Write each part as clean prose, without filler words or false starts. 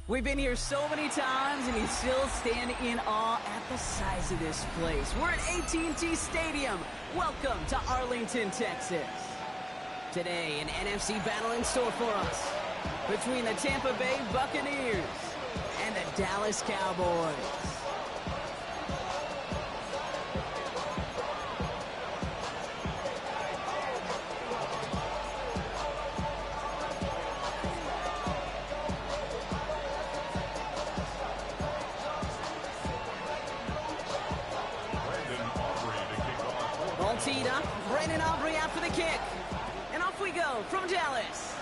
We've been here so many times, and you still stand in awe at the size of this place. We're at AT&T Stadium. Welcome to Arlington, Texas. Today, an NFC battle in store for us between the Tampa Bay Buccaneers and the Dallas Cowboys. Teed up, Brandon Aubrey after the kick. And off we go from Dallas.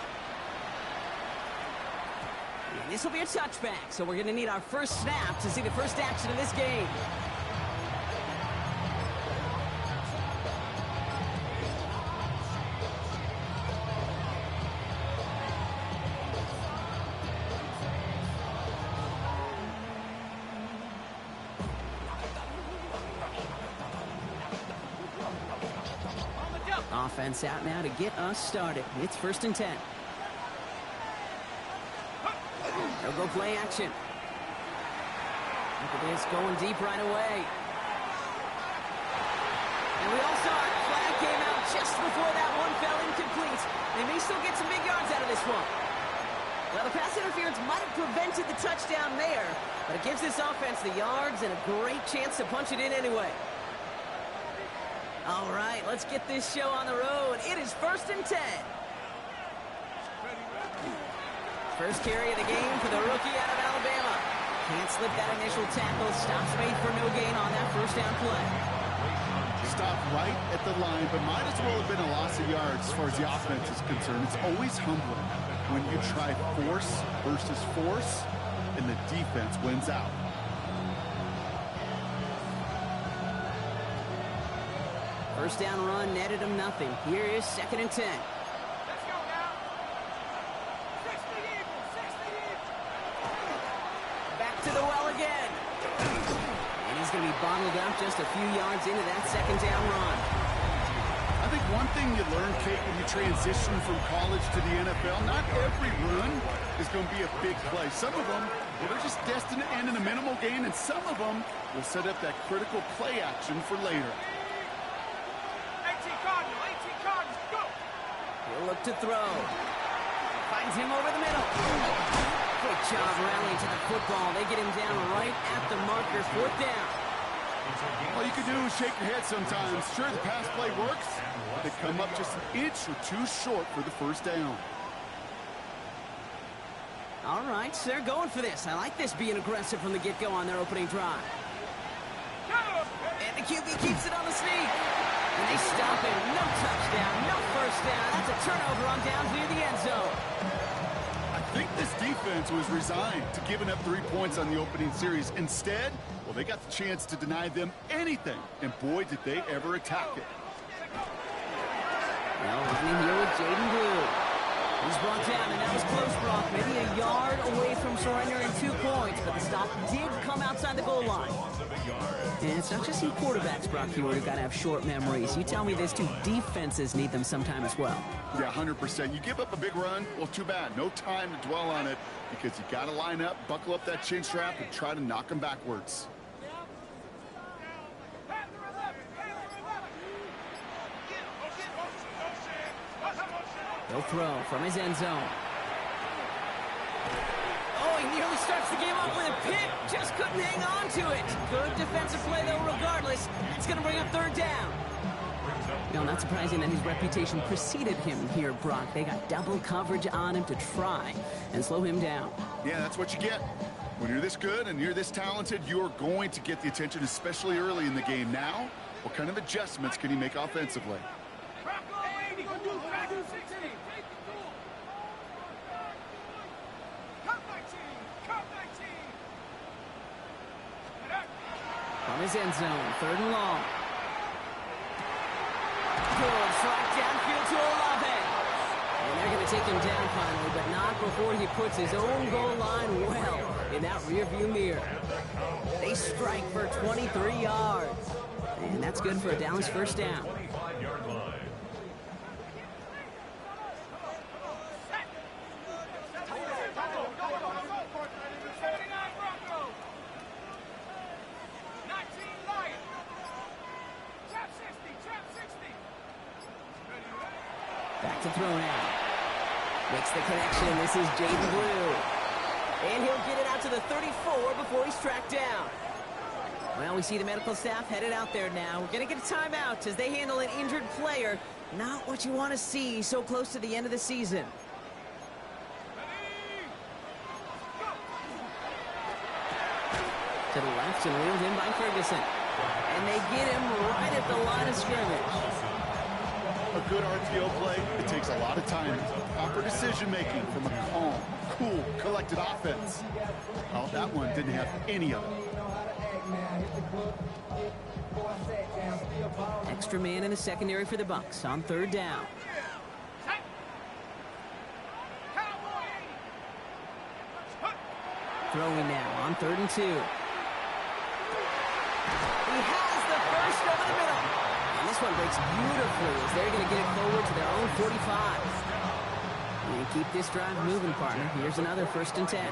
And this will be a touchback, so we're going to need our first snap to see the first action of this game. Offense out now to get us started. It's 1st and 10. They'll go play action. Look at this, going deep right away. And we all saw it. Flag came out just before that one fell incomplete. They may still get some big yards out of this one. Well, the pass interference might have prevented the touchdown there, but it gives this offense the yards and a great chance to punch it in anyway. All right, let's get this show on the road. It is 1st and 10. First carry of the game for the rookie out of Alabama. Can't slip that initial tackle. Stops made for no gain on that first down play. Stopped right at the line, but might as well have been a loss of yards as far as the offense is concerned. It's always humbling when you try force versus force, and the defense wins out. First down run netted him nothing. Here is 2nd and 10. Let's go now. 60 Eagles, 60 Eagles. Back to the well again. And he's going to be bottled up just a few yards into that 2nd down run. I think one thing you learn, Kate, when you transition from college to the NFL, not every run is going to be a big play. Some of them, well, they're just destined to end in a minimal gain, and some of them will set up that critical play action for later. He'll look to throw. Finds him over the middle. Great job rallying to the football. They get him down right at the marker. 4th down. All you can do is shake your head sometimes. Sure, the pass play works, but they come up just an inch or two short for the first down. All right, so they're going for this. I like this being aggressive from the get-go on their opening drive. And the QB keeps it on the sneak. And they stop him. No touchdown, no first down. That's a turnover on downs near the end zone. I think this defense was resigned to giving up 3 points on the opening series. Instead, well, they got the chance to deny them anything. And boy, did they ever attack it. Well, running here with Jaden Blue. He's brought down, and that was close, Brock. Maybe a yard away from surrendering 2 points, but the stop did come outside the goal line. And it's not just some quarterbacks, Brock, who've got to have short memories. You tell me these two defenses need them sometime as well. Yeah, 100%. You give up a big run, well, too bad. No time to dwell on it because you got to line up, buckle up that chin strap, and try to knock them backwards. He'll throw from his end zone. Oh, he nearly starts the game off with a pick. Just couldn't hang on to it. Good defensive play, though, regardless. It's going to bring up 3rd down. You know, not surprising that his reputation preceded him here, Brock. They got double coverage on him to try and slow him down. Yeah, that's what you get. When you're this good and you're this talented, you're going to get the attention, especially early in the game. Now, what kind of adjustments can he make offensively? From his end zone, 3rd and long. Good track downfield to Olave. And they're going to take him down finally, but not before he puts his own goal line well in that rearview mirror. They strike for 23 yards. And that's good for a Dallas first down. to throw now. Makes the connection. This is Jaden Blue. And he'll get it out to the 34 before he's tracked down. Well, we see the medical staff headed out there now. We're going to get a timeout as they handle an injured player. Not what you want to see so close to the end of the season. To the left and reeled in by Ferguson. And they get him right at the line of scrimmage. A good RPO play, it takes a lot of time. Proper decision-making from a calm, cool, collected offense. Oh, that one didn't have any of it. Extra man in the secondary for the Bucs on third down. Throwing now on 3rd and 2. He has the first over the middle. And this one breaks beautifully as they're going to get it forward to their own 45. And keep this drive moving, partner. Here's another 1st and 10.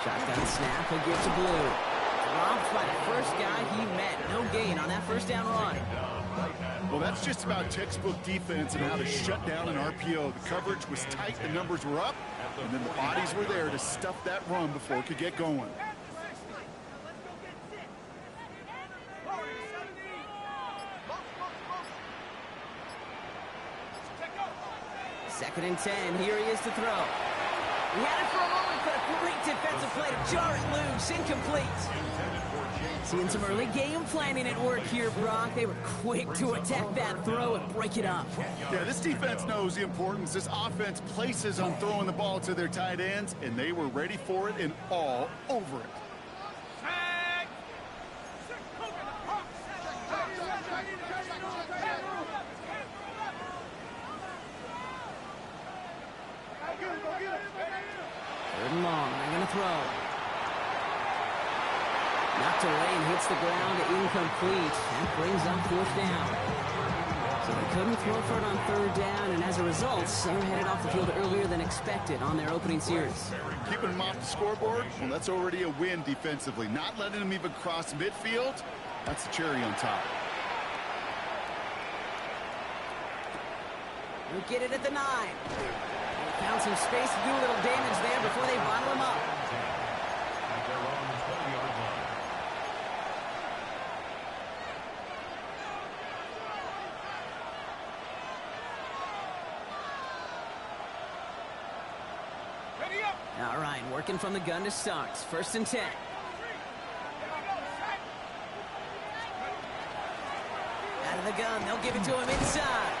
Shotgun snap, he'll give to Blue. Dropped by the first guy he met. No gain on that 1st down run. Well, that's just about textbook defense and how to shut down an RPO. The coverage was tight, the numbers were up, and then the bodies were there to stuff that run before it could get going. Second and 10, here he is to throw. He had it for a moment, but a great defensive play to jar it loose, incomplete. Seeing some early game planning at work here, Brock. They were quick to attack that throw and break it up. Yeah, this defense knows the importance this offense places on throwing the ball to their tight ends, and they were ready for it and all over it. Third and long, they're going to throw. Knocked away and hits the ground, incomplete. That brings up 4th down. So they couldn't throw for it on 3rd down, and as a result, they were headed off the field earlier than expected on their opening series. Keeping them off the scoreboard, well, that's already a win defensively. Not letting them even cross midfield, that's the cherry on top. We'll get it at the 9. Found some space to do a little damage there before they bottle him up. All right, working from the gun to start. 1st and 10. Out of the gun, they'll give it to him inside.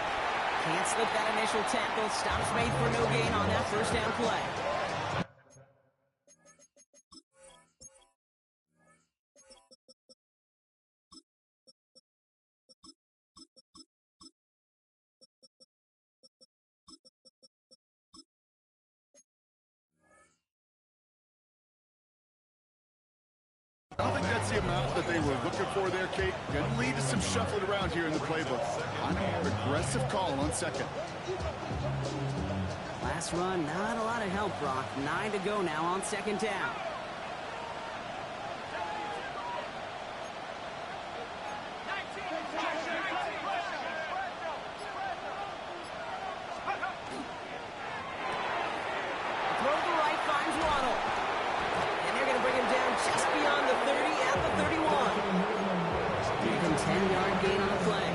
Can't slip that initial tackle. Stops made for no gain on that 1st down play. I don't think that's the amount that they were looking for there, Kate. Going to lead to some shuffling around here in the playbook. On an aggressive call on 2nd. Last run, not a lot of help, Brock. 9 to go now on 2nd down. Throw to the right, finds Waddle. And they're going to bring him down just beyond the 30 at the 31. Even 10-yard gain on the play.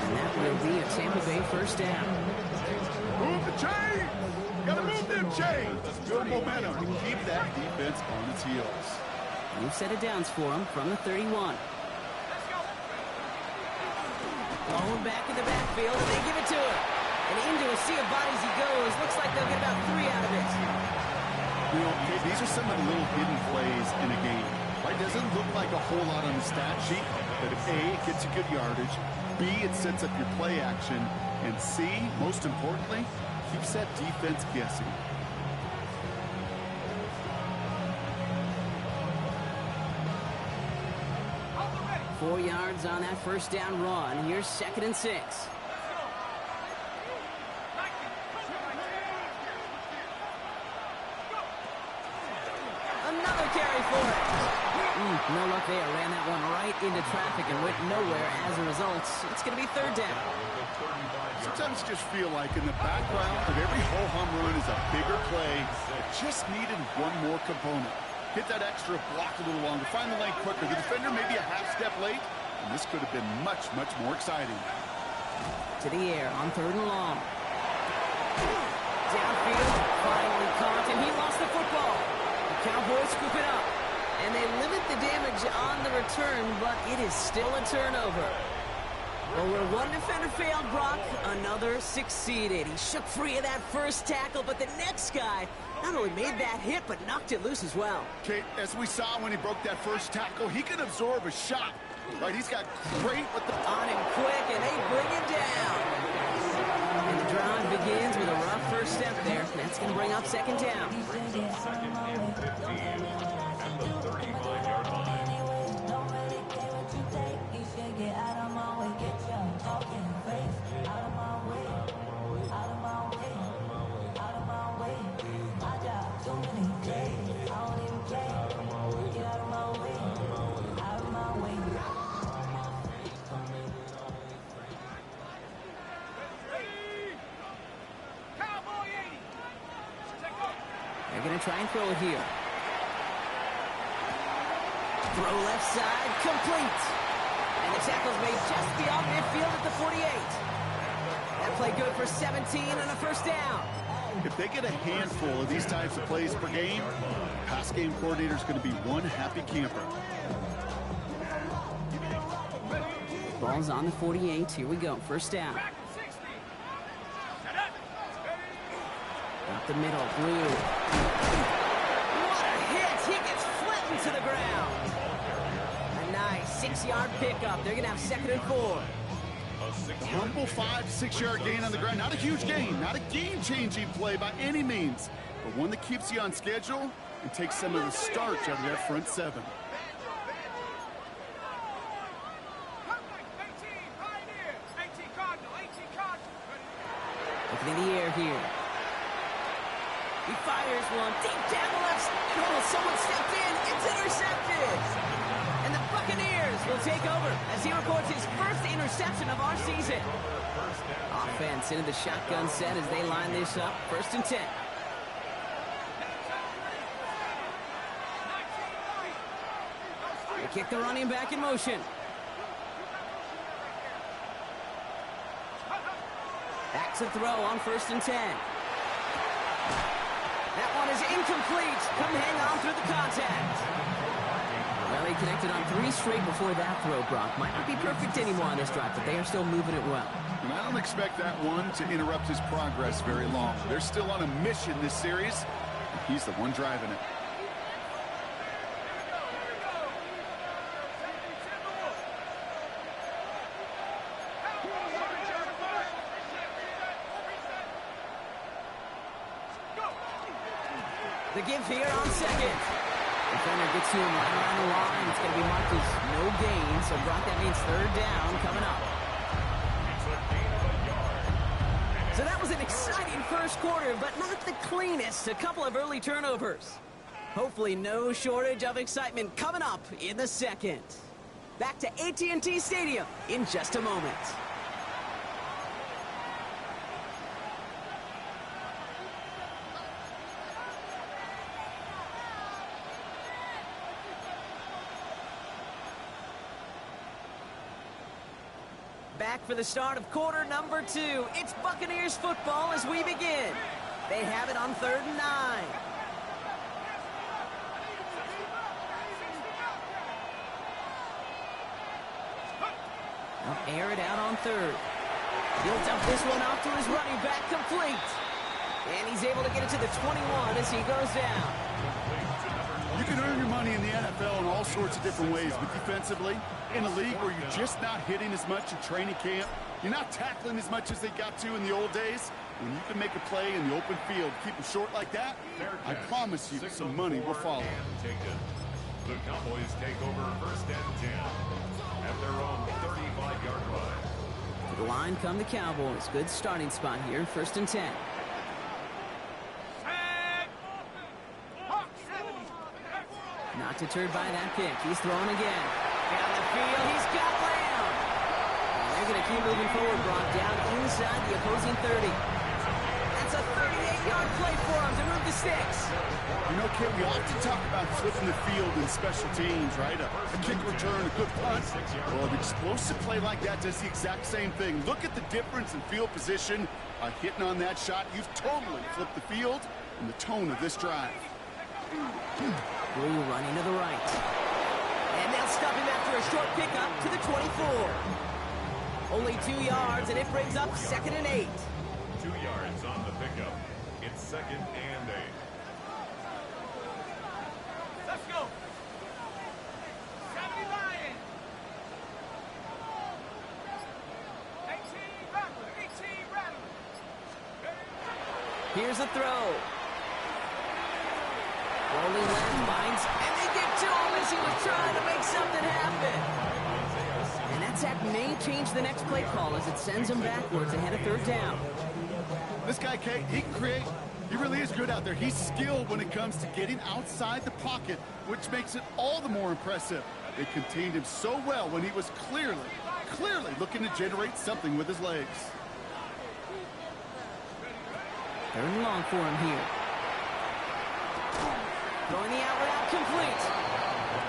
And that will be a Tampa Bay 1st down. Move the chain! Gotta move them chains! Good momentum to keep that defense on its heels. New set of downs for him from the 31. Going back in the backfield, and they give it to him. And into a sea of bodies he goes. Looks like they'll get about 3 out of it. You know, Kate, these are some of the little hidden plays in a game. Right? Doesn't look like a whole lot on the stat sheet, but if A, it gets you good yardage, B, it sets up your play action, and C, most importantly, keeps that defense guessing. Four yards on that 1st down run. Here's 2nd and 6. Another carry for it. No luck there. Ran that one right into traffic and went nowhere as a result. It's going to be third down. Sometimes you just feel like in the background of every ho-hum run is a bigger play that just needed one more component. Hit that extra block a little longer. Find the lane quicker. The defender may be a half step late, and this could have been much, much more exciting. To the air on third and long. Downfield, finally caught, and he lost the football. The Cowboys scoop it up, and they limit the damage on the return, but it is still a turnover. Well, where one defender failed, Brock, another succeeded. He shook free of that first tackle, but the next guy not only made that hit, but knocked it loose as well. Kate, as we saw when he broke that first tackle, he can absorb a shot. Right, he's got great with the... On him quick, and they bring it down. And the drive begins with a rough first step there. That's going to bring up second down. They're going to try and throw it here. Throw left side, complete. And the tackle's made just beyond midfield at the 48. That play good for 17 and a first down. If they get a handful of these types of plays per game, pass game coordinator's going to be one happy camper. Ball's on the 48. Here we go. First down. Up the middle. Blue. What a hit. He gets flattened to the ground. A nice 6-yard pickup. They're going to have second and 4. A humble 5-6 yard gain on the ground. Not a huge gain. Not a game-changing play by any means. But one that keeps you on schedule and takes some of the starch out of that front seven. Looking in the air here. He fires one deep down the left. Oh, someone stepped in. It's intercepted. And the Buccaneers will take over as he records his first interception of our season. Offense into the shotgun set as they line this up. First and 10. They kick the running back in motion. Back to throw on first and 10. That one is incomplete. Couldn't hang on through the contact. Well, he connected on 3 straight before that throw, Brock. Might not be perfect anymore on this drive, but they are still moving it well. And I don't expect that one to interrupt his progress very long. They're still on a mission this series. He's the one driving it. The give here on second. Defender gets to him right around the line. It's going to be marked as no gain. So, Brock, that means third down coming up. So that was an exciting first quarter, but not the cleanest. A couple of early turnovers. Hopefully no shortage of excitement coming up in the second. Back to AT&T Stadium in just a moment. Back for the start of quarter number 2. It's Buccaneers football as we begin. They have it on third and 9. They'll air it out on third. He'll dump this one off to his running back, complete. And he's able to get it to the 21 as he goes down. You can earn your money in the NFL in all sorts of different ways, but defensively, in a league where you're just not hitting as much in training camp, you're not tackling as much as they got to in the old days, when you can make a play in the open field, keep them short like that, I promise you some money will follow. The Cowboys take over first and 10 at their own 35-yard line. To the line come the Cowboys. Good starting spot here, first and 10. Not deterred by that pick. He's throwing again. Down the field. He's got Lamb. And they're going to keep moving forward, Brock, down inside the opposing 30. That's a 38-yard play for him to move the sticks. You know, Kit, we often talk about flipping the field in special teams, right? A kick return, a good punt. Well, an explosive play like that does the exact same thing. Look at the difference in field position. Hitting on that shot, you've totally flipped the field and the tone of this drive. Blue running to the right. And they'll stop him after a short pickup to the 24. Only 2 yards, and it brings up 2nd and 8. 2 yards on the pickup. It's 2nd and 8. Let's go. 70 Lions. 18 Rattler. 18 Rattler. Here's a throw. Rolling left, finds, and they get to him as he was trying to make something happen. And that sack may change the next play call as it sends him backwards ahead of 3rd down. This guy, Kate, he can create. He really is good out there. He's skilled when it comes to getting outside the pocket, which makes it all the more impressive. They contained him so well when he was clearly looking to generate something with his legs. 3rd and long for him here. Throwing the out route complete.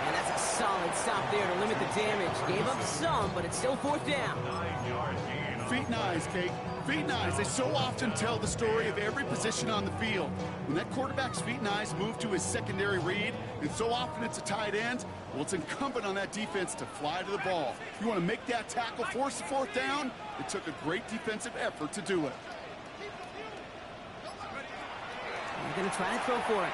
And that's a solid stop there to limit the damage. Gave up some, but it's still 4th down. 9-yard gain. Feet and eyes, Kate. Feet and eyes. They so often tell the story of every position on the field. When that quarterback's feet and eyes move to his secondary read, and so often it's a tight end, well, it's incumbent on that defense to fly to the ball. If you want to make that tackle, force the 4th down, it took a great defensive effort to do it. They're going to try to throw for it.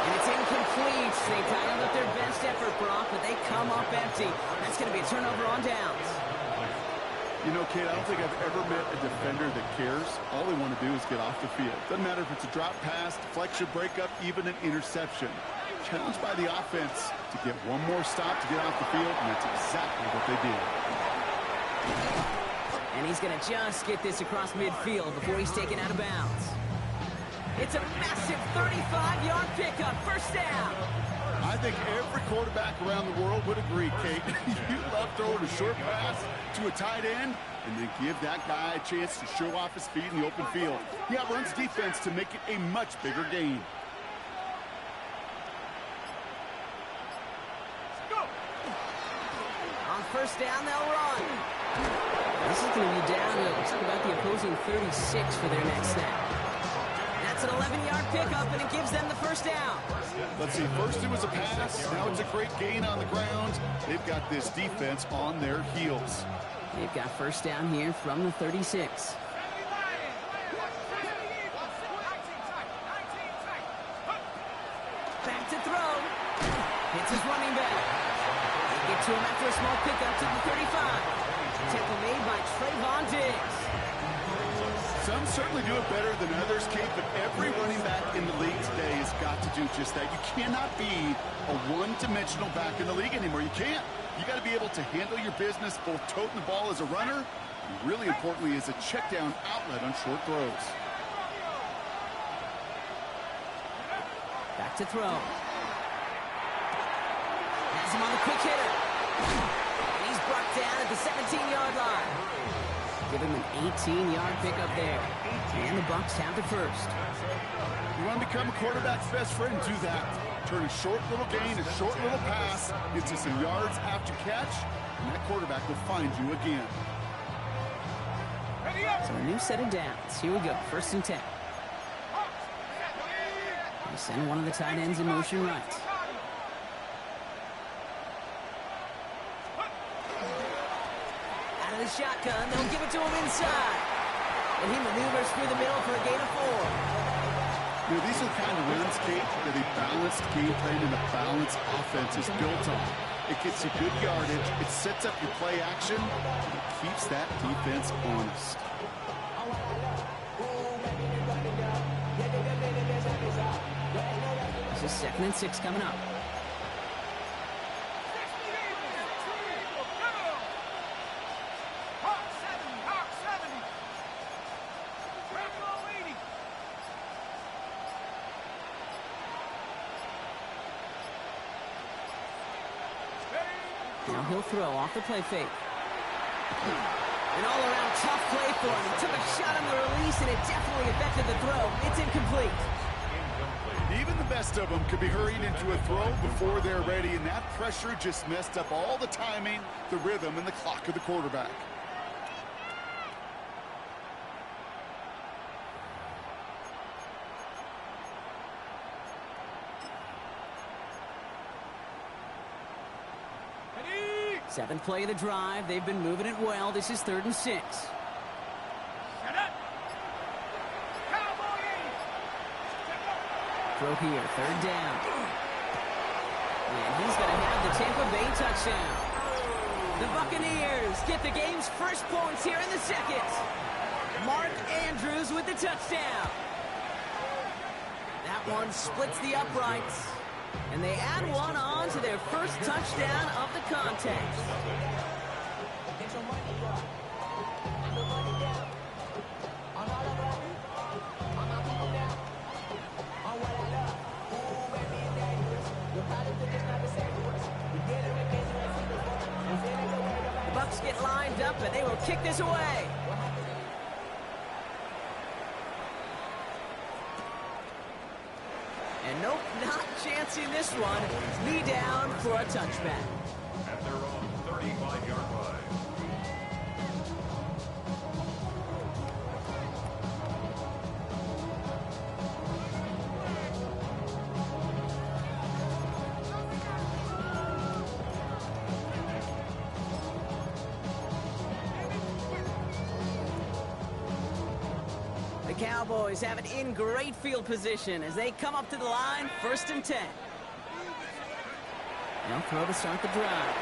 And it's incomplete. They dialed up their best effort, Brock, but they come up empty. That's going to be a turnover on downs. You know, Kate, I don't think I've ever met a defender that cares. All they want to do is get off the field. Doesn't matter if it's a drop pass, deflection, breakup, even an interception. Challenged by the offense to get one more stop to get off the field, and that's exactly what they did. And he's going to just get this across midfield before he's taken out of bounds. It's a massive 35-yard pickup, 1st down. I think every quarterback around the world would agree, Kate. You love throwing a short pass to a tight end and then give that guy a chance to show off his speed in the open field. He outruns defense to make it a much bigger gain. Go. On 1st down, they'll run. This is going to be down to about the opposing 36 for their next snap. That's an 11-yard pickup, and it gives them the 1st down. Let's see, first it was a pass, now it's a great gain on the ground. They've got this defense on their heels. They've got 1st down here from the 36. Back to throw. Hits his running back. They get to him after a small pickup to the 35. Tackle made by Trayvon Diggs. Some certainly do it better than others, Kate, but every running back in the league today has got to do just that. You cannot be a one-dimensional back in the league anymore. You can't. You got to be able to handle your business, both toting the ball as a runner, and really importantly as a check-down outlet on short throws. Back to throw. Has him on the quick hitter. And he's brought down at the 17-yard line. Give him an 18-yard pickup there. And the Bucs have the 1st. You want to become a quarterback's best friend? Do that. Turn a short little gain, a short little pass, gets you some yards after catch, and that quarterback will find you again. So a new set of downs. Here we go. 1st and 10. They send one of the tight ends in motion right. The shotgun, they'll give it to him inside. And he maneuvers through the middle for a gain of 4. You know, these are the kind of runs, Kate, that a balanced game plan and a balanced offense is built on. It gets you good yardage, it sets up your play action, and it keeps that defense honest. This is 2nd and 6 coming up. Now he'll throw off the play fake. An all-around tough play for him. He took a shot on the release, and it definitely affected the throw. It's incomplete. Even the best of them could be hurried into a throw before they're ready, and that pressure just messed up all the timing, the rhythm, and the clock of the quarterback. Seventh play of the drive. They've been moving it well. This is 3rd and 6. Shut up. Cowboys. Throw here, 3rd down. And he's going to have the Tampa Bay touchdown. The Buccaneers get the game's first points here in the 2nd. Mark Andrews with the touchdown. That one splits the uprights. And they add one on to their first touchdown of the contest. The Bucs get lined up, and they will kick this away. And nope, not chancing this one. Knee down for a touchback. At their own 35-yard line. The Cowboys have it in great field position as they come up to the line, 1st and 10. They'll throw to start the drive.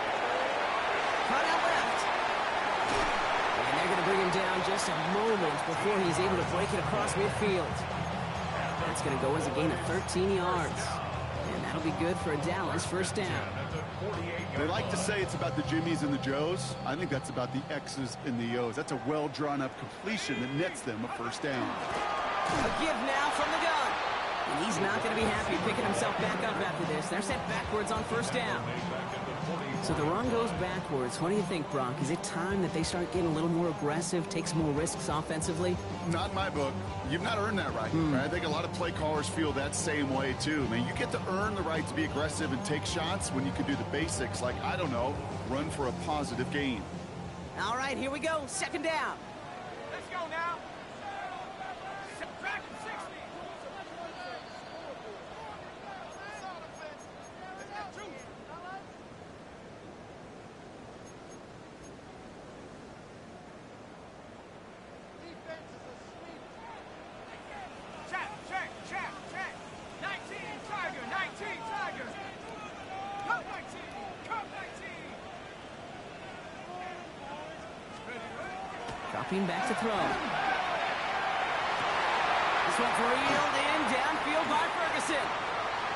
Cut out left. And they're going to bring him down just a moment before he's able to break it across midfield. That's going to go as a gain of 13 yards. And that'll be good for a Dallas 1st down. They like to say it's about the Jimmies and the Joes. I think that's about the X's and the O's. That's a well-drawn-up completion that nets them a 1st down. A give now from the gun. And he's not going to be happy picking himself back up after this. They're sent backwards on 1st down. So the run goes backwards. What do you think, Brock? Is it time that they start getting a little more aggressive, take some more risks offensively? Not in my book. You've not earned that right. Right? I think a lot of play callers feel that same way, too. Man, you get to earn the right to be aggressive and take shots when you can do the basics, like, I don't know, run for a positive gain. All right, here we go. 2nd down. Let's go now. Back to 60. Check. 19 Tiger. 19 Tiger. Cut 19. Cut 19. Dropping back to throw. This one's reeled in downfield by Ferguson.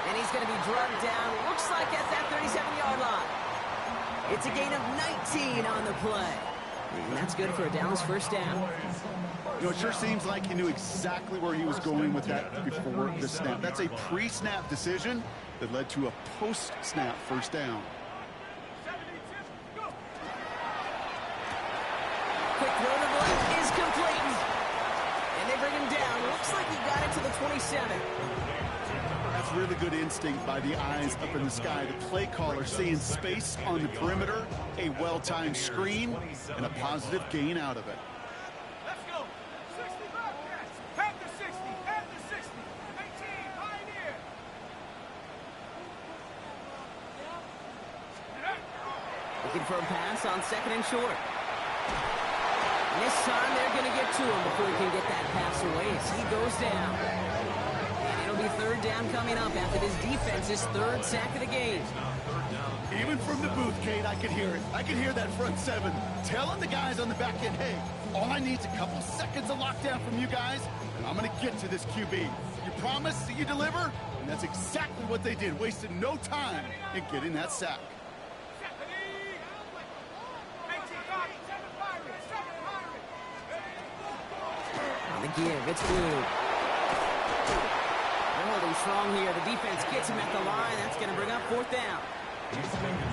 And he's going to be drugged down, looks like at that 37-yard line. It's a gain of 19 on the play. And that's good for a Dallas 1st down. You know, it sure seems like he knew exactly where he was going with that before the snap. That's a pre-snap decision that led to a post-snap 1st down. Quick throw to the left is complete. And they bring him down. Looks like he got it to the 27. That's really good instinct by the eyes up in the sky. The play caller seeing space on the perimeter, a well-timed screen, and a positive gain out of it. Let's go. 60 Bobcats. Head to 60. Head to 60. 18 Pioneer. Looking for a pass on 2nd and short. And this time they're going to get to him before he can get that pass away as he goes down. And it'll be 3rd down coming up after this defense's 3rd sack of the game. Even from the booth, Kate, I could hear it. I could hear that front 7 telling the guys on the back end, hey, all I need is a couple seconds of lockdown from you guys, and I'm going to get to this QB. You promise that you deliver? And that's exactly what they did, wasted no time in getting that sack. On the give, it's Blue. They're holding strong here. The defense gets him at the line. That's going to bring up 4th down.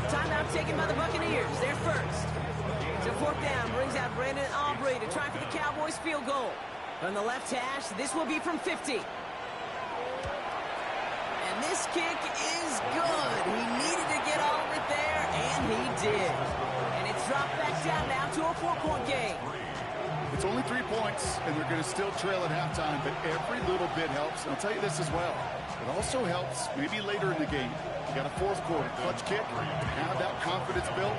Timeout taken by the Buccaneers. They're first. So fourth down brings out Brandon Aubrey to try for the Cowboys field goal. From the left hash, this will be from 50. And this kick is good. He needed to get all of it there, and he did. And it's dropped back down now to a 4-point game. It's only 3 points, and they're going to still trail at halftime, but every little bit helps. And I'll tell you this as well. It also helps maybe later in the game. You got a fourth quarter clutch kick, have that confidence built.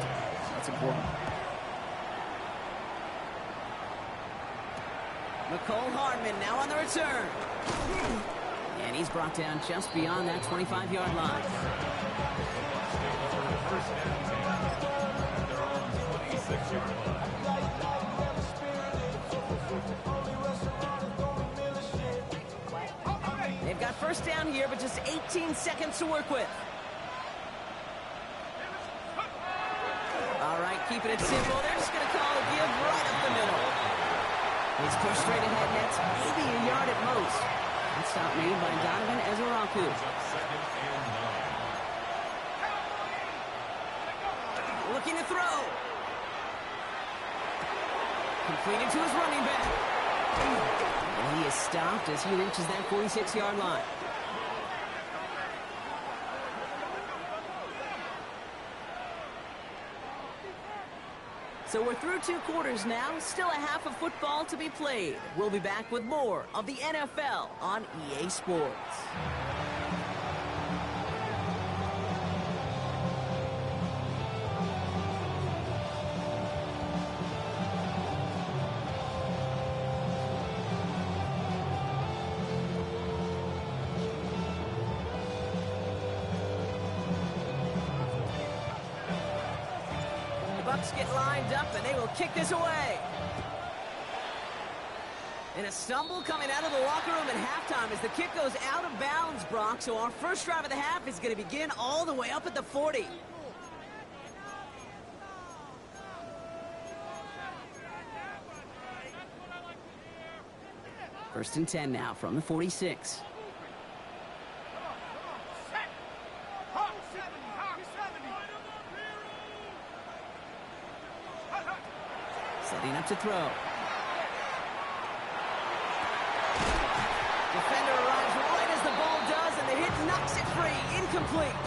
That's important. McCole Hardman now on the return. And he's brought down just beyond that 25-yard line. They've got first down here, but just 18 seconds to work with. All right, keeping it simple. They're just going to call a give right up the middle. He's pushed straight ahead, nets maybe a yard at most. That stop made by Donovan Ezeraku. Looking to throw. Completed to his running back. And he is stopped as he reaches that 46-yard line. So we're through 2 quarters now, still a half of football to be played. We'll be back with more of the NFL on EA Sports. Bucks get lined up, and they will kick this away. And a stumble coming out of the locker room at halftime as the kick goes out of bounds, Brock. So our first drive of the half is going to begin all the way up at the 40. First and 10 now from the 46. Setting up to throw. Defender arrives right as the ball does, and the hit knocks it free. Incomplete.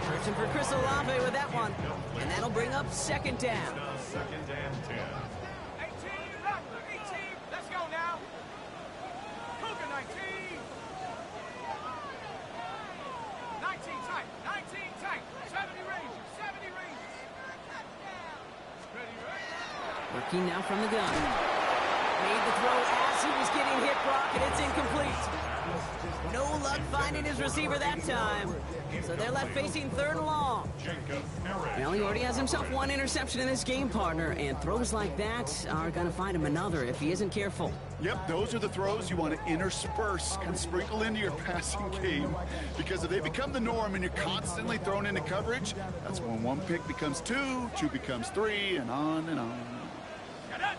Searching for Chris Olave with that one. And that'll bring up second down. Second and 10. 18, let's go now. Cougar 19. 19 tight, 19 tight. 70 Rangers, 70 Rangers. Ready, right? Working now from the gun. Made the throw as he was getting hit, Brock, and it's incomplete. No luck finding his receiver that time. So they're left facing third and long. Well, he already has himself one interception in this game, partner, and throws like that are going to find him another if he isn't careful. Yep, those are the throws you want to intersperse and sprinkle into your passing game. Because if they become the norm and you're constantly thrown into coverage, that's when one pick becomes two becomes three, and on and on. Got it.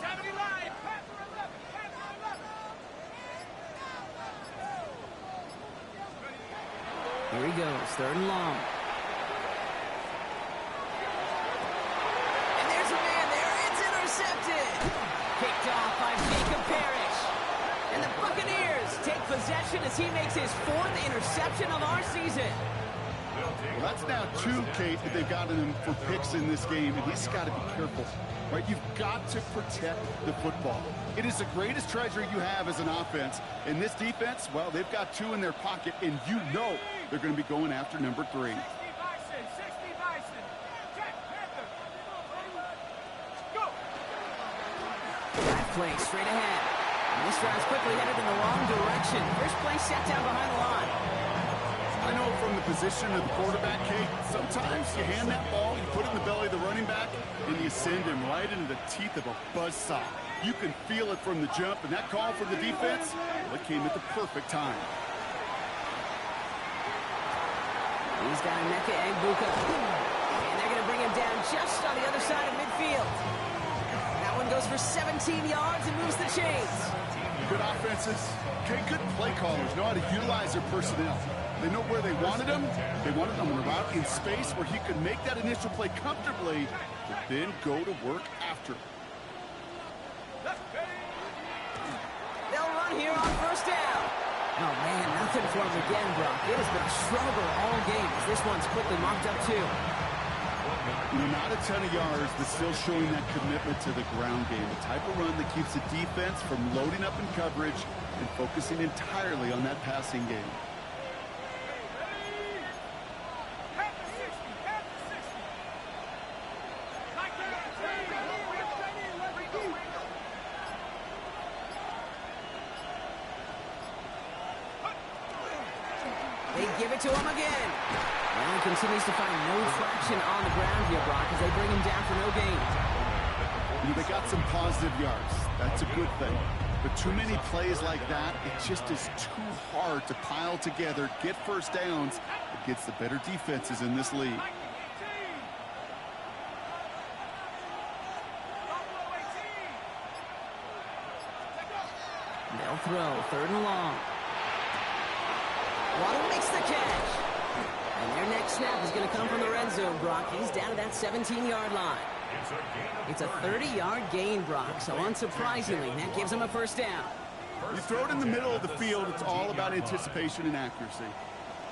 70 line, Panther 11, Panther 11. Here he goes, third and long. And there's a man there. It's intercepted. Picked off by Jacob Parrish. And the Buccaneers take possession as he makes his 4th interception of our season. Well, that's now 2, Kate, that they've gotten him for picks in this game, and he's got to be careful. Right? You've got to protect the football. It is the greatest treasure you have as an offense. In this defense, well, they've got 2 in their pocket, and you know they're going to be going after number 3. 60 Bison. Jack Panther. Go. That play straight ahead. And this drive's quickly headed in the wrong direction. First play set down behind the line. I know from the position of the quarterback, Kate, sometimes you hand that ball, you put it in the belly of the running back, and you send him right into the teeth of a buzzsaw. You can feel it from the jump, and that call from the defense, well, it came at the perfect time. He's got Emeka Egbuka. And they're going to bring him down just on the other side of midfield. That one goes for 17 yards and moves the chains. Good offenses, okay, good play callers know how to utilize their personnel. They know where they wanted him. They wanted him on a route in space where he could make that initial play comfortably, but then go to work after. They'll run here on first down. Oh, man, nothing for him again, Brock. It has been a struggle all game as this one's quickly marked up, too. Not a ton of yards, but still showing that commitment to the ground game. The type of run that keeps the defense from loading up in coverage and focusing entirely on that passing game. They give it to him again. Well, he continues to find no traction on the ground here, Brock, as they bring him down for no gain. They got some positive yards. That's a good thing. But too many plays like that, it just is too hard to pile together, get first downs against the better defenses in this league. They'll throw, 3rd and long. Waddle makes the catch. And their next snap is going to come from the red zone, Brock. He's down to that 17-yard line. It's a 30-yard gain, Brock, so unsurprisingly, that gives him a first down. You throw it in the middle of the field, it's all about anticipation and accuracy.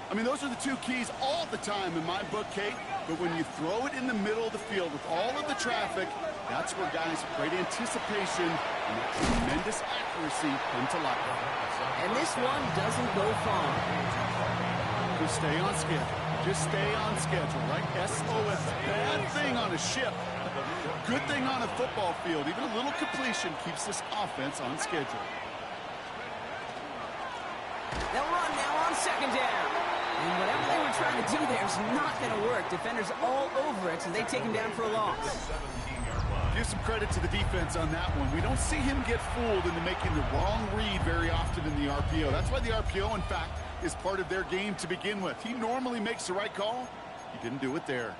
I mean, those are the two keys all the time in my book, Kate. But when you throw it in the middle of the field with all of the traffic, that's where guys with great anticipation and tremendous accuracy come to life. And this one doesn't go far. Just stay on schedule. Just stay on schedule, right? SOS. Bad thing on a ship. Good thing on a football field. Even a little completion keeps this offense on schedule. They'll run now on 2nd down. And whatever they were trying to do there is not going to work. Defenders all over it, so they take him down for a loss. Give some credit to the defense on that one. We don't see him get fooled into making the wrong read very often in the RPO. That's why the RPO, in fact, is part of their game to begin with. He normally makes the right call. He didn't do it there.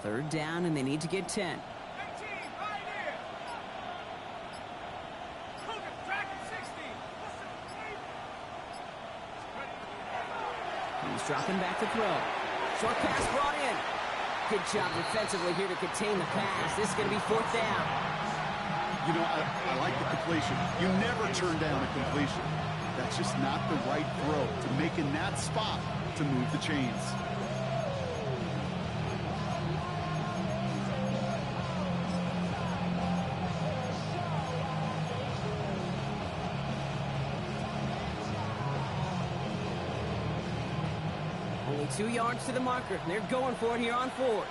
Third down, and they need to get 10. He's dropping back to throw. Short pass brought in. Good job defensively here to contain the pass. This is going to be 4th down. You know, I like the completion. You never turn down a completion. That's just not the right throw to make in that spot to move the chains. Only 2 yards to the marker. They're going for it here on 4th.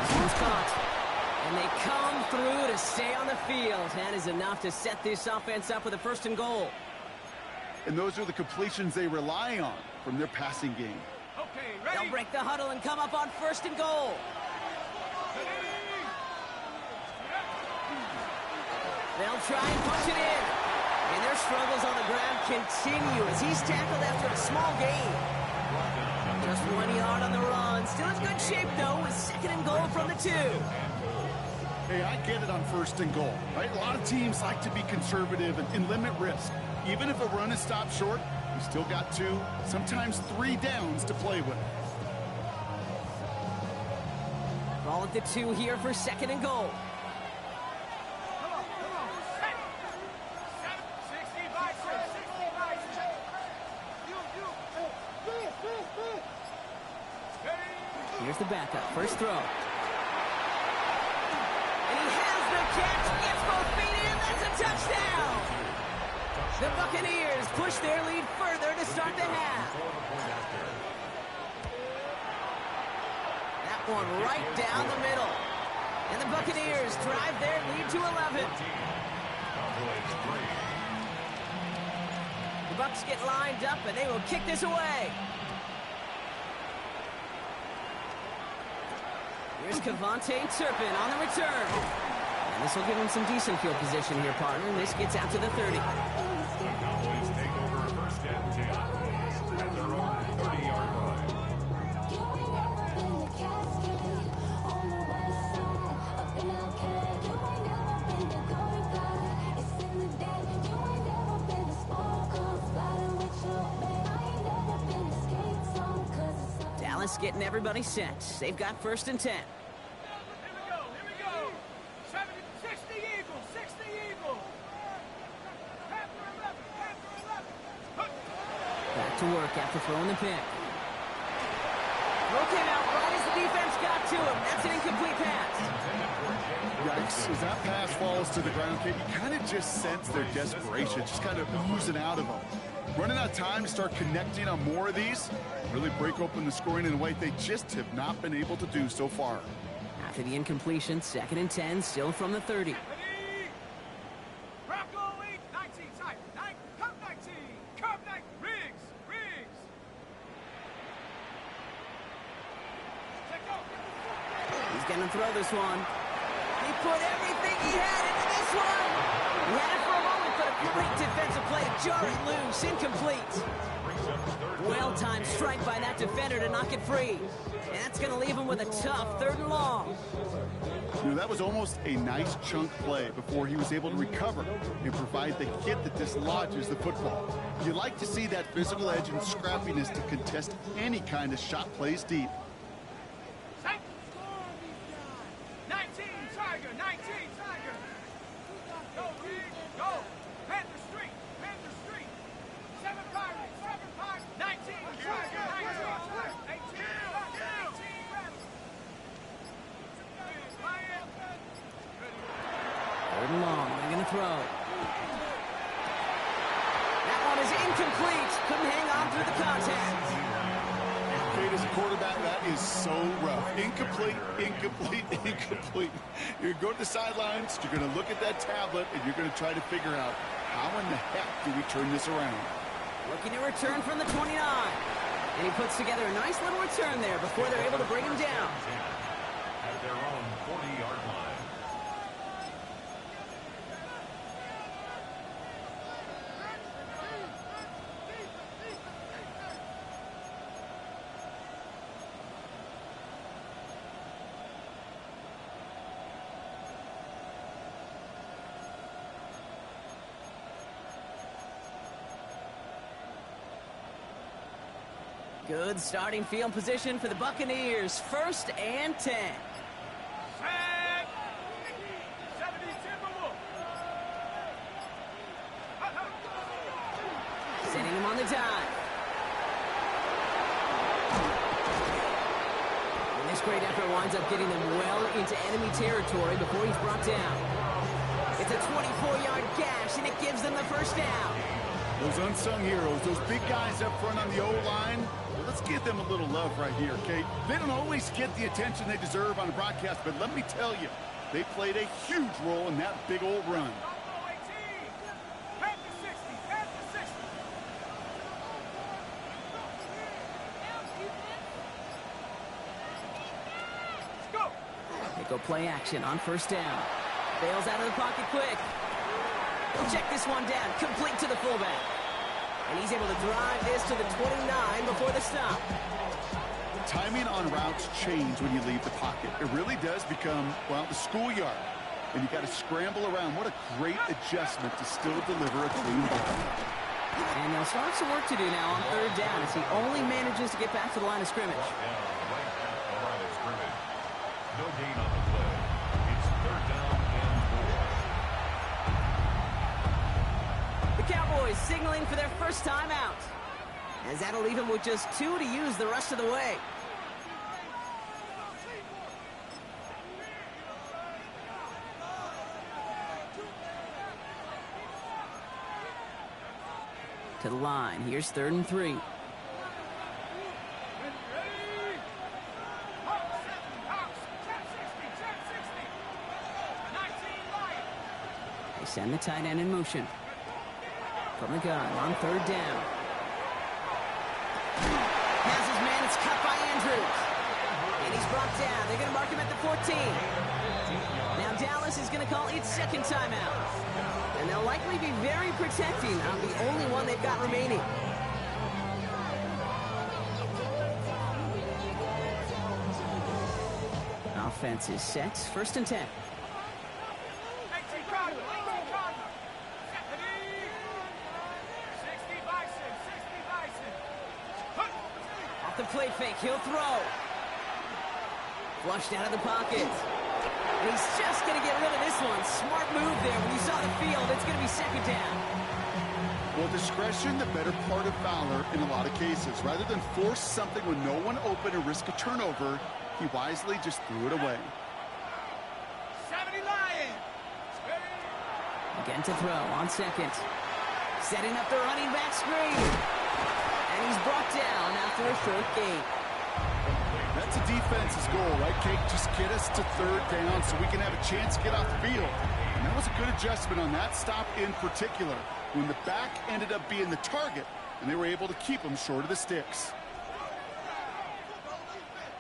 This one's caught. And they come through to stay on the field. That is enough to set this offense up with a 1st and goal. And those are the completions they rely on from their passing game. Okay, ready? They'll break the huddle and come up on 1st and goal. They'll try and punch it in. And their struggles on the ground continue as he's tackled after a small gain. Just 1 yard on the run. Still in good shape, though, with 2nd and goal from the 2. Hey, I get it on 1st and goal, right? A lot of teams like to be conservative and limit risk. Even if a run is stopped short, you still got 2, sometimes 3 downs to play with. Ball at the 2 here for 2nd and goal. Here's the backup. First throw. And he has the catch. Gets both feet in. That's a touchdown. The Buccaneers push their lead further to start the half. That one right down the middle. And the Buccaneers drive their lead to 11. The Bucs get lined up, and they will kick this away. Here's Kevontae Turpin on the return. And this will give him some decent field position here, partner. And this gets out to the 30. The Cowboys take over first and 10 at their own 30-yard line. Dallas getting everybody set. They've got first and 10. Here we go. 70, 60 Eagles, 60 Eagles. Panther 11, Panther 11. Back to work after throwing the pick. Throw came out right as the defense got to him. That's an incomplete pass. Yikes, as that pass falls to the ground, Kate, you kind of just sense their desperation, just kind of oozing out of them. Running out of time to start connecting on more of these, really break open the scoring in a way they just have not been able to do so far. After the incompletion, second and 10, still from the 30. Ready? Bronco 8, 19, side, 9, come 19, come 9, Riggs, Riggs. Check go. He's going to throw this one. He put everything he had into this one. He had it for a moment, but a great defensive play to jar it loose. Incomplete. Well-timed strike by that defender to knock it free. And that's going to leave him with a tough 3rd and long. You know, that was almost a nice chunk play before he was able to recover and provide the hit that dislodges the football. You like to see that physical edge and scrappiness to contest any kind of shot plays deep. Set. 19, Tiger, 19, Tiger. Go, Riggs, go. Panther Street, Panther Street. 7 Pirates, 19, Tiger, 19, 18, 3rd and long. They're going to throw. That one is incomplete. Couldn't hang on through the contact. Kate, as a quarterback, that is so rough. Incomplete, incomplete, incomplete. You're going to go to the sidelines, you're going to look at that tablet, and you're going to try to figure out how in the heck do we turn this around. Looking to return from the 29. And he puts together a nice little return there before they're able to bring him down. At their own 40-yard line. Good starting field position for the Buccaneers. First and 10. Set. 70 Timberwolves. Sending him on the dive. And this great effort winds up getting them well into enemy territory before he's brought down. It's a 24-yard gash, and it gives them the first down. Those unsung heroes, those big guys up front on the O-line, well, let's give them a little love right here, Kate. They don't always get the attention they deserve on the broadcast, but let me tell you, they played a huge role in that big old run. Bronco 18. Panther 60, Panther 60. Let's go. They go play action on first down. Bails out of the pocket quick. He'll check this one down, complete to the fullback. And he's able to drive this to the 29 before the stop. Timing on routes change when you leave the pocket. It really does become, well, the schoolyard. And you got to scramble around. What a great adjustment to still deliver a clean ball. And they'll start some work to do now on 3rd down as he only manages to get back to the line of scrimmage. Right at the line of scrimmage. No gain on the play. It's 3rd down and 4. The Cowboys signaling for their first time out. As that'll leave him with just 2 to use the rest of the way. To the line. Here's 3rd and 3. Ready? Hawks, 10-60, 19 Lions. They send the tight end in motion. From the gun on 3rd down. Has his man, it's cut by Andrews. And he's brought down. They're going to mark him at the 14. Now Dallas is going going to call its second timeout. And they'll likely be very protecting on the only one they've got remaining. Offense is set. First and 10. 18 Cardinal, 18 Cardinal. 60 Bison, 60 Bison. Off the play fake, he'll throw. Flushed out of the pocket. And he's just going to get rid of this one. Smart move there. When you saw the field, it's going to be second down. Well, discretion, the better part of valor in a lot of cases. Rather than force something when no one open and risk a turnover, he wisely just threw it away. 70 Lions. Again to throw on second. Setting up the running back screen. And he's brought down after a short gain. That's a defense's goal, right, Kate? Just get us to third down so we can have a chance to get off the field. And that was a good adjustment on that stop in particular, when the back ended up being the target, and they were able to keep him short of the sticks.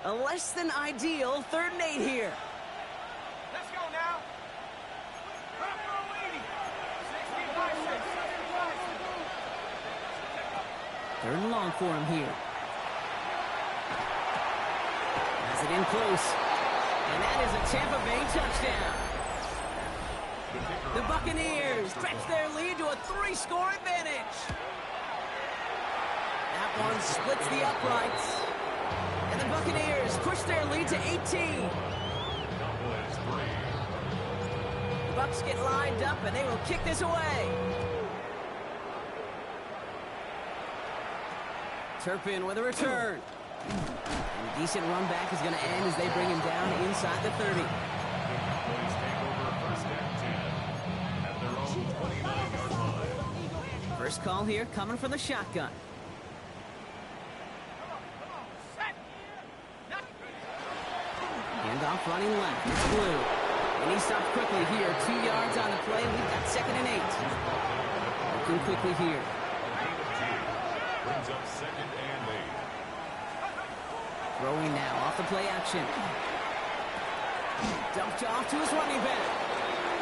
A less than ideal 3rd and 8 here. Let's go now. 80. 60 Bison, 60 Bison. 3rd and long for him here. Has it in close. And that is a Tampa Bay touchdown. The Buccaneers stretch their lead to a 3-score advantage. That one splits the uprights. And the Buccaneers push their lead to 18. The Bucs get lined up, and they will kick this away. Turpin with a return. And a decent run back is going to end as they bring him down inside the 30. The Cowboys take over first and 10 at their own 29-yard line. First call here coming from the shotgun. Handoff running left. It's Blue. And he stops quickly here. 2 yards on the play. We've got 2nd and 8. Looking quickly here. Brings up 2nd and 8. Throwing now off the play action. Dumped off to his running back.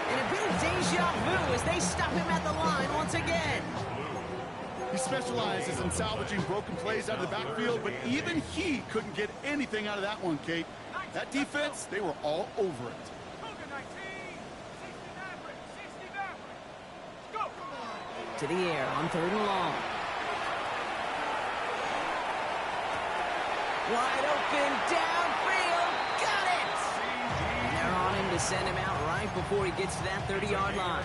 And a bit of deja vu as they stop him at the line once again. He specializes in salvaging broken plays out of the backfield, but even he couldn't get anything out of that one, Kate. That defense, they were all over it. To the air on 3rd and long. Wide open, downfield, got it! And they're on him to send him out right before he gets to that 30-yard line.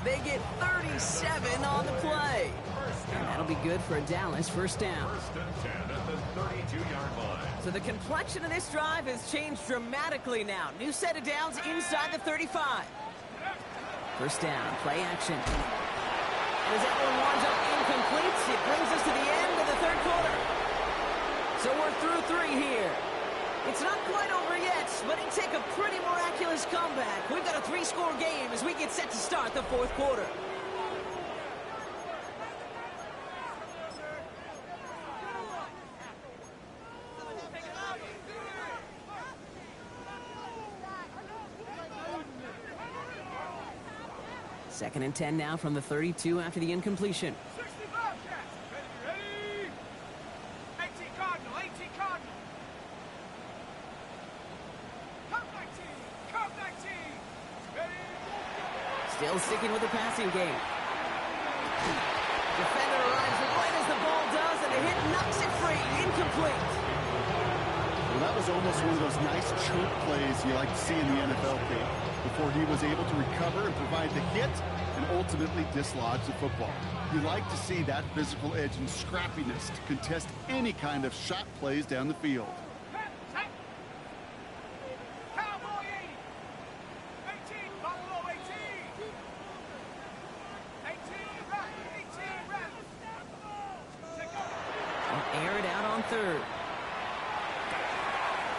They get 37 on the play. And that'll be good for a Dallas first down. First and 10 at the 32-yard line. So the complexion of this drive has changed dramatically now. New set of downs inside the 35. First down, play action. And as that one winds up incomplete, it brings us to the end of the 3rd quarter. So we're through 3 here. It's not quite over yet, but it take a pretty miraculous comeback. We've got a 3-score game as we get set to start the 4th quarter. Second and 10 now from the 32 after the incompletion. 60 Bobcats. Ready? 18 Cardinal, 18 Cardinal. Come 19, come 19. Ready? Still sticking with the passing game. Defender arrives right as the ball does, and the hit knocks it free. Incomplete. Well, that was almost one of those nice choke plays you like to see in the NFL, Kate, before he was able to recover and provide the hit and ultimately dislodge the football. You like to see that physical edge and scrappiness to contest any kind of shot plays down the field. Cowboy 80. 18, Buffalo 18. 18, right, 18, right. And air it out on 3rd.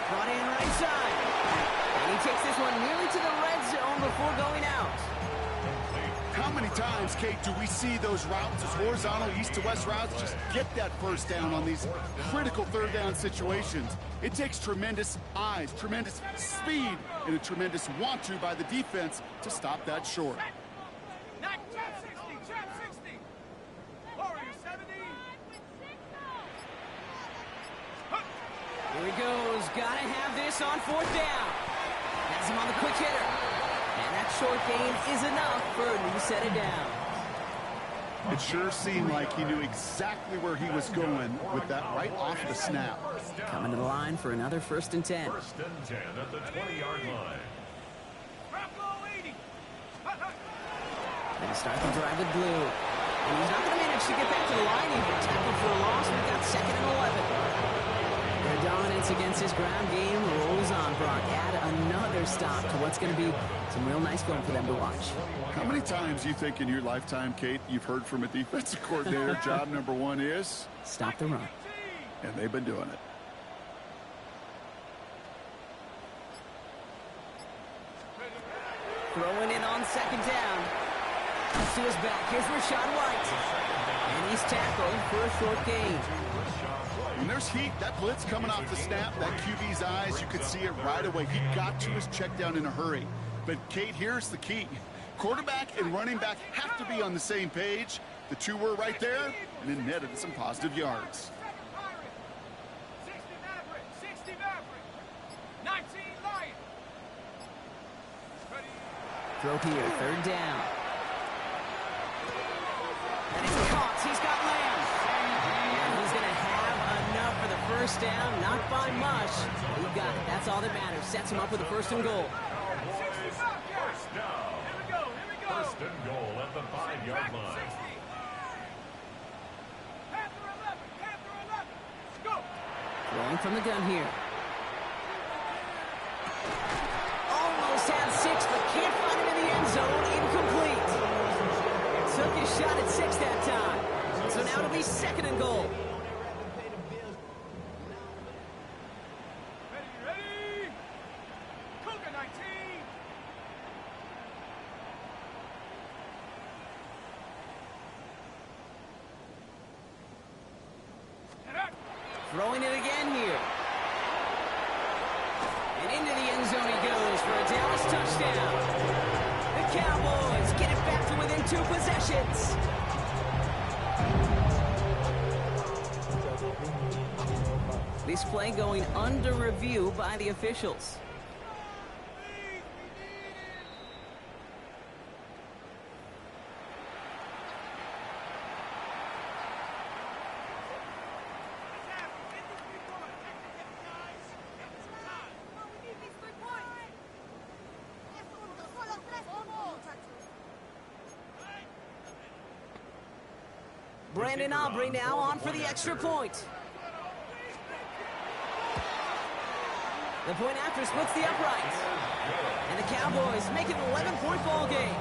Brought in right side. And he takes this one nearly to the red zone before going out. How many times, Kate, do we see those routes, those horizontal east-to-west routes, just get that first down on these critical third down situations? It takes tremendous eyes, tremendous speed, and a tremendous want-to by the defense to stop that short. Trap 60, trap 60. Warrior 70. Here he goes. Gotta have this on fourth down. Has him on the quick hitter. And that short gain is enough for a new set of downs. It sure seemed like he knew exactly where he was going with that right off the snap. Coming to the line for another 1st and 10. 1st and 10 at the 20-yard line. Trap low 80. They start the drive with blue. And he's not going to manage to get back to the line here. Tackled for a loss. We've got 2nd and 11. Their dominance against his ground game rolls on, Brock. Add another stop to what's going to be some real nice film for them to watch. How many times do you think in your lifetime, Kate, you've heard from a defensive coordinator, job number one is? Stop the run. And they've been doing it. Throwing in on 2nd down. To his back. Here's Rashad White. And he's tackled for a short gain. When there's heat, that blitz coming off the snap, that QB's eyes, you could see it right away. He got to his check down in a hurry. But, Kate, here's the key. Quarterback and running back have to be on the same page. The two were right there, and it netted some positive yards. 60 Maverick, 60 Maverick. 19 Lion. Ready. Throw here, 3rd down. And it's caught. He's got Lamb. And he's going to have enough for the 1st down. Not by much. He got it. That's all that matters. Sets him up with a 1st and goal. 65 yards. First down. Here we go, here we go. 1st and goal at the 5-yard line. 60. Panther 11, Panther 11. Go. Throwing from the gun here. Almost had 6, but can't find him in the end zone. Incomplete. Took his shot at 6 that time. So now it'll be 2nd and goal. Ready, ready. Cougar 19. Throwing it again here. And into the end zone he goes for a Dallas touchdown. The Cowboys get it back to within 2 possessions. This play going under review by the officials. Brandon Aubrey now on for the extra point. The point after splits the uprights. And the Cowboys make it an 11-point ball game.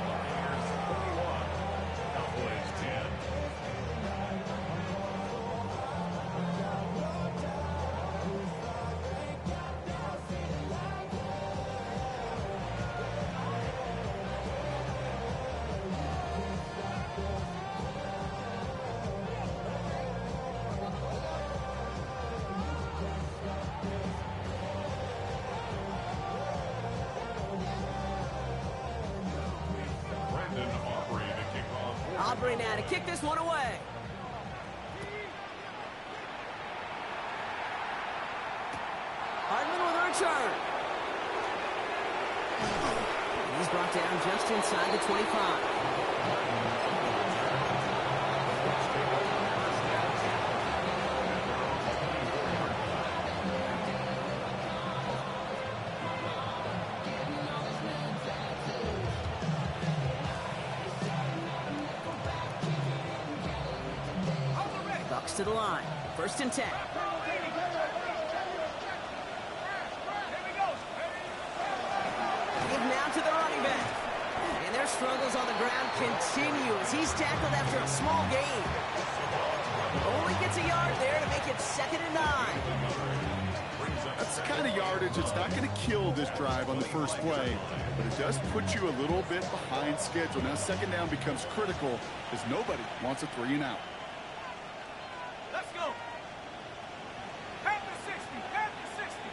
Cowboys 10. Aubrey now to kick this one away. Hardman with a return. He's brought down just inside the 25. To the line. 1st and 10. Here we go. Give now to the running back. And their struggles on the ground continue as he's tackled after a small gain. Only gets a yard there to make it 2nd and 9. A That's the kind of yardage that's not going to kill this drive on the first play, but it does put you a little bit behind schedule. Now second down becomes critical as nobody wants a 3 and out. Let's go. Panther 60, Panther 60.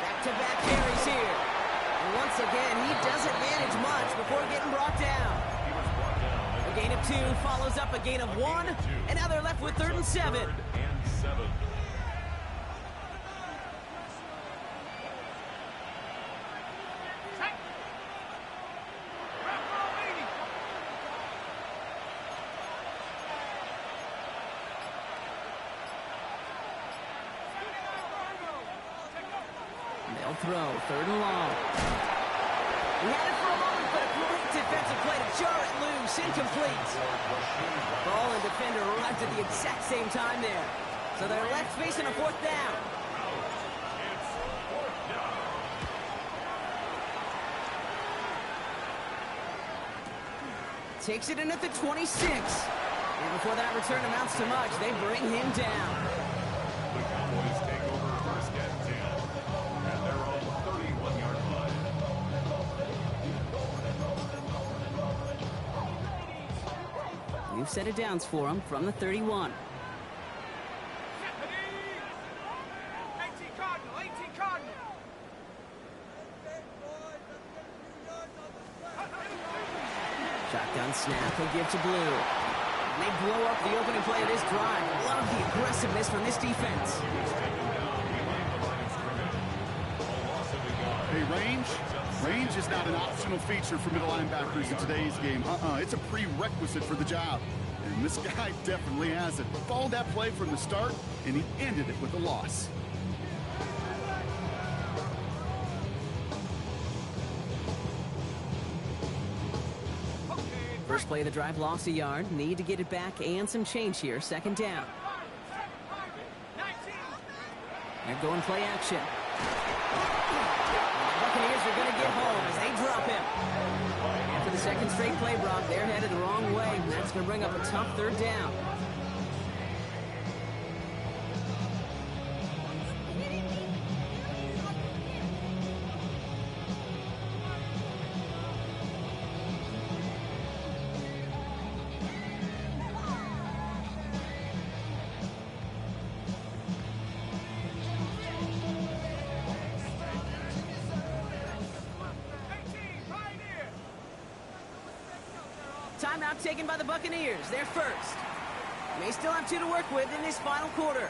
Back-to-back carries here. And once again, he doesn't manage much before getting brought down. A gain of 2 follows up a gain of 1, and now they're left with 3rd and 7. 3rd and 7. They'll throw, 3rd and long. He had it for a moment, but a great defensive play to jar it loose, incomplete. Ball and defender arrived at the exact same time there. So they're left facing a 4th down. Takes it in at the 26. And before that return amounts to much, they bring him down. The Cowboys take over 1st and 10 at their own 31-yard line. We've set it downs for him from the 31. 18 Cardinal, 18 Cardinal. Shotgun snap, he'll give to Blue. And they blow up the opening play of this drive. Love the aggressiveness from this defense. Hey, range is not an optional feature for middle linebackers in today's game. It's a prerequisite for the job. And this guy definitely has it. Followed that play from the start, and he ended it with a loss. First play of the drive, lost a yard. Need to get it back and some change here. 2nd down. They're going play action. The Buccaneers are going to get home as they drop him. After the 2nd straight play, Brock, they're headed the wrong way. That's going to bring up a tough 3rd down. Timeout taken by the Buccaneers. They're first. They still have 2 to work with in this final quarter.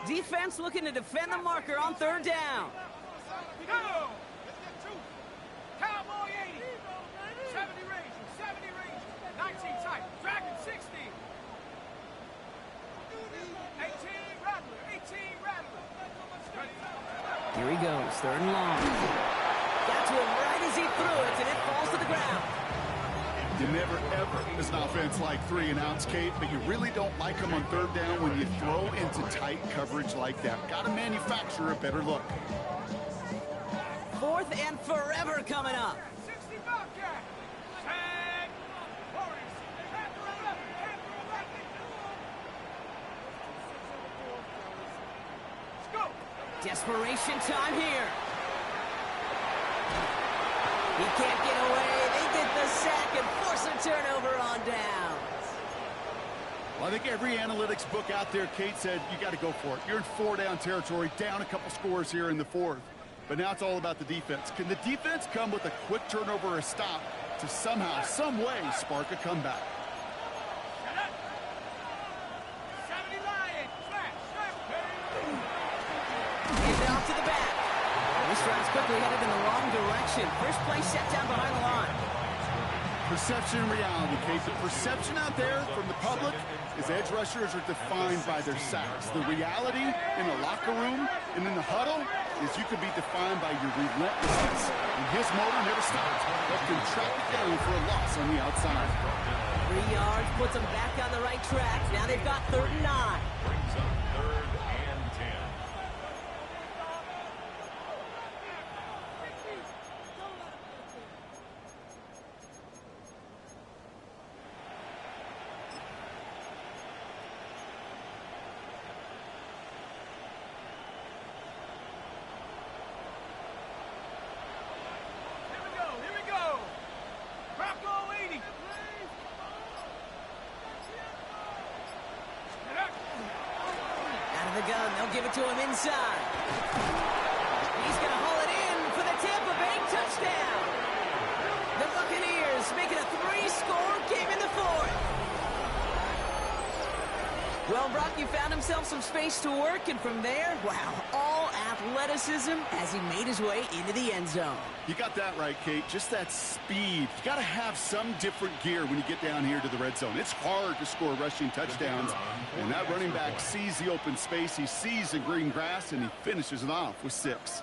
Defense looking to defend the marker on 3rd down. Go! Cowboy 80. 70 range, 70 range. 19 tight. Dragon 60. 18 Rattler, 18 Rattler. Here he goes, 3rd and long. Got to him right as he threw it, and it falls to the ground. You never, ever, as an offense, like 3 and outs, Kate, but you really don't like them on 3rd down when you throw into tight coverage like that. Got to manufacture a better look. 4th and forever coming up. 60 Bobcat. Tag. Warriors. Panther 11. Panther 11. Let's go. Desperation time here. He can't get away. They get the sack and force a turnover on downs. Well, I think every analytics book out there, Kate, said you got to go for it. You're in 4-down territory, down a couple scores here in the 4th. But now it's all about the defense. Can the defense come with a quick turnover or a stop to somehow, some way, spark a comeback? 70 Lion. Flash. Hand it off to the back. This drive's quickly headed in the wrong direction. First play set down behind the line. Perception and reality, Kate. The perception out there from the public is edge rushers are defined by their sacks. The reality in the locker room and in the huddle is you could be defined by your relentlessness. And his motor never stopped. Helped him track it down for a loss on the outside. 3 yards puts them back on the right track. Now they've got 3rd and 9. Brings up 3rd and 10. Here we go. Bronco 80. Out of the gun, they'll give it to him inside. He's going to haul it in for the Tampa Bay touchdown. The Buccaneers making a 3-score game in the 4th. Well, Brock, you found himself some space to work, and from there, wow, all athleticism as he made his way into the end zone. You got that right, Kate. Just that speed. You got to have some different gear when you get down here to the red zone. It's hard to score rushing touchdowns. And that running back sees the open space, he sees the green grass, and he finishes it off with 6.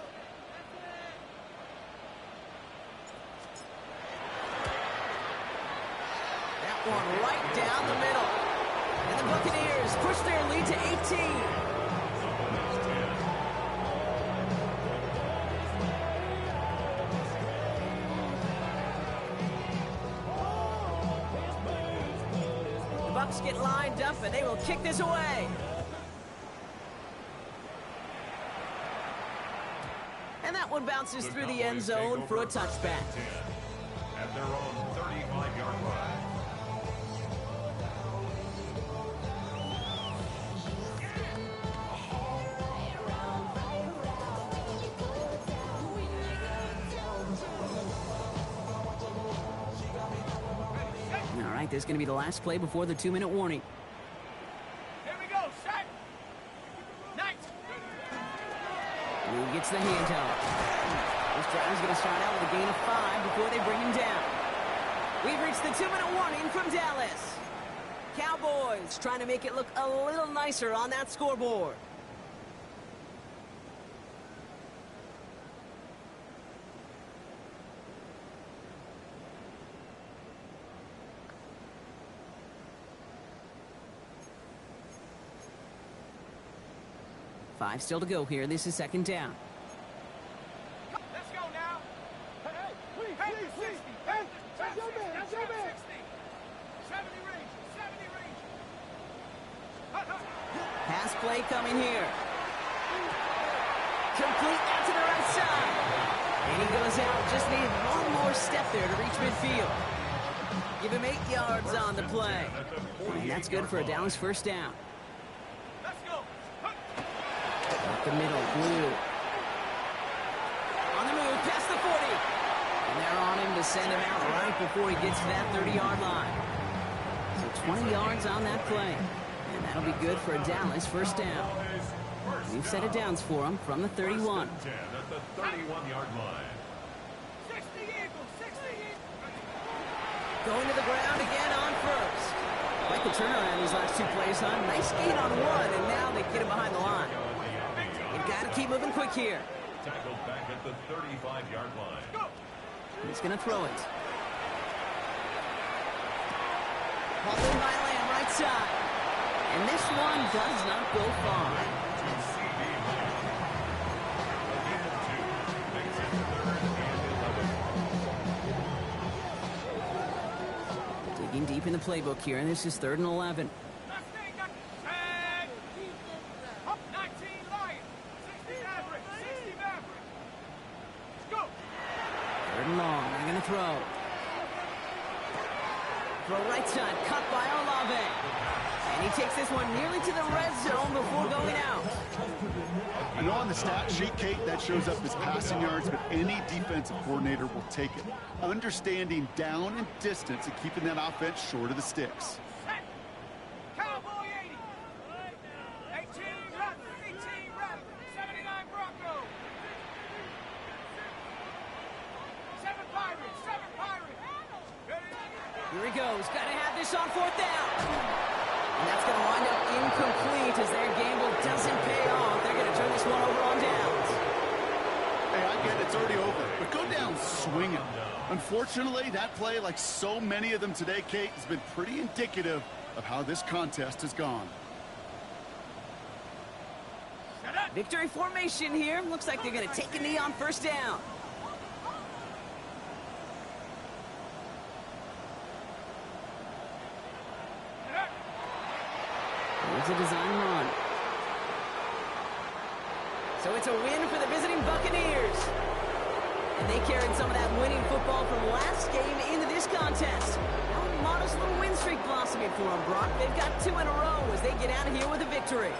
That one right down the middle. And the Buccaneers push their lead to 18. The Bucs get lined up, and they will kick this away. And that one bounces through the end zone for a touchback. At their own 35-yard line. All right, this is going to be the last play before the 2-minute warning. Here we go. Set. Night. Who gets the handoff? This drive is going to start out with a gain of 5 before they bring him down. We've reached the 2-minute warning from Dallas. Cowboys trying to make it look a little nicer on that scoreboard. Five still to go here. This is 2nd down. Let's go now. Hey, please. 60. That's your man. 60. 70 range. 70 range. Pass play coming here. Complete out to the right side. And he goes out. Just need one more step there to reach midfield. Give him 8 yards on the play. And that's good for a Dallas 1st down. Let's go. Up the middle, Blue. On the move, past the 40. And they're on him to send him out right before he gets to that 30-yard line. So 20 yards on that play. And that'll be good for a Dallas 1st down. We've set it downs for him from the 31. At the 31-yard line. 60 Eagles. 60 Eagles. Going to the ground again on 1st. Like the turnaround these last 2 plays, huh? Nice gain on 1, and now they get him behind the line. You've got to keep moving quick here. Tackled back at the 35-yard line. He's going to throw it. Hauled in by Lamb, right side. And this one does not go far. Digging deep in the playbook here, and this is 3rd and 11. 19 Lions. 60 Maverick. 60 Maverick. Let's go. 3rd and long. They're going to throw. Throw right side. Cut by Olave. And he takes this one nearly to the red zone before going out. I know on the stat sheet, Kate, that shows up as passing yards, but any defensive coordinator will take it. Understanding down and distance and keeping that offense short of the sticks. Set. Cowboy 80. 18 Rattler. 18 Rattler. 79 Bronco. 7 Pirates. 7 Pirates. Here he goes. Got to have this on 4th down. And that's going to wind up incomplete as their gamble doesn't pay off. They're going to turn this one over on downs. Hey, I get it. It's already over. But go down swinging. Unfortunately, that play, like so many of them today, Kate, has been pretty indicative of how this contest has gone. Victory formation here. Looks like they're going to take a knee on first down. Here's a design run. So it's a win for the visiting Buccaneers. And they carried some of that winning football from last game into this contest. Now a modest little win streak blossoming for them, Brock. They've got 2 in a row as they get out of here with a victory.